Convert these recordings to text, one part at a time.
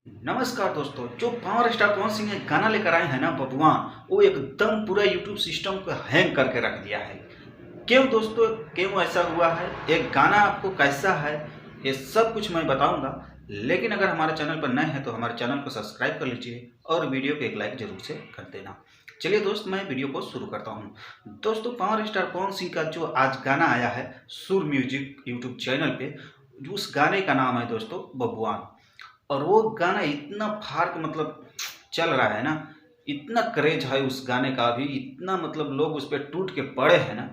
नमस्कार दोस्तों। जो पावर स्टार पवन सिंह एक गाना लेकर आए हैं ना बबुआन, वो एकदम पूरा यूट्यूब सिस्टम को हैंग करके रख दिया है। क्यों दोस्तों, क्यों ऐसा हुआ है, एक गाना आपको कैसा है, ये सब कुछ मैं बताऊंगा। लेकिन अगर हमारे चैनल पर नए हैं तो हमारे चैनल को सब्सक्राइब कर लीजिए और वीडियो को एक लाइक जरूर से कर देना। चलिए दोस्त, मैं वीडियो को शुरू करता हूँ। दोस्तों, पावर स्टार पवन सिंह का जो आज गाना आया है सुर म्यूजिक यूट्यूब चैनल पे, उस गाने का नाम है दोस्तों बबुआन। और वो गाना इतना फाड़ के मतलब चल रहा है ना, इतना क्रेज है उस गाने का अभी, इतना मतलब लोग उस पर टूट के पड़े हैं ना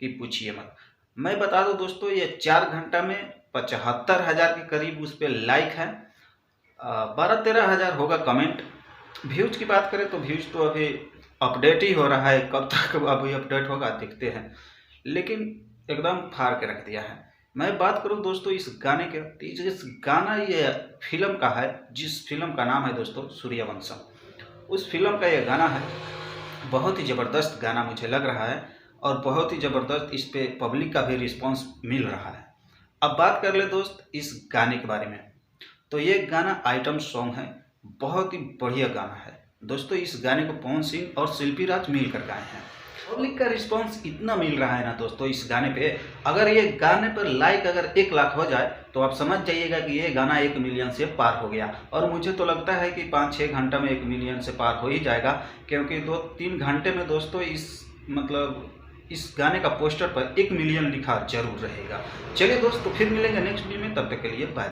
कि पूछिए मत। मैं बता दूं दोस्तों, ये 4 घंटा में 75,000 के करीब उस पर लाइक है, 12-13 हज़ार होगा कमेंट। व्यूज की बात करें तो व्यूज तो अभी अपडेट ही हो रहा है, कब तक अभी अपडेट होगा देखते हैं। लेकिन एकदम फाड़ के रख दिया है। मैं बात करूं दोस्तों इस गाने के, तो इस गाना ये फिल्म का है, जिस फिल्म का नाम है दोस्तों सूर्यवंशम। उस फिल्म का ये गाना है, बहुत ही ज़बरदस्त गाना मुझे लग रहा है और बहुत ही ज़बरदस्त इस पे पब्लिक का भी रिस्पांस मिल रहा है। अब बात कर ले दोस्त इस गाने के बारे में, तो ये गाना आइटम सॉन्ग है, बहुत ही बढ़िया गाना है दोस्तों। इस गाने को पवन सिंह और शिल्पी राज मिल कर गाए हैं। पब्लिक का रिस्पांस इतना मिल रहा है ना दोस्तों इस गाने पे, अगर ये गाने पर लाइक अगर 1 लाख हो जाए तो आप समझ जाइएगा कि ये गाना 1 मिलियन से पार हो गया। और मुझे तो लगता है कि 5-6 घंटा में 1 मिलियन से पार हो ही जाएगा, क्योंकि 2-3 घंटे में दोस्तों इस मतलब इस गाने का पोस्टर पर 1 मिलियन लिखा जरूर रहेगा। चलिए दोस्तों, फिर मिलेंगे नेक्स्ट वीडियो में, तब तक के लिए बाय।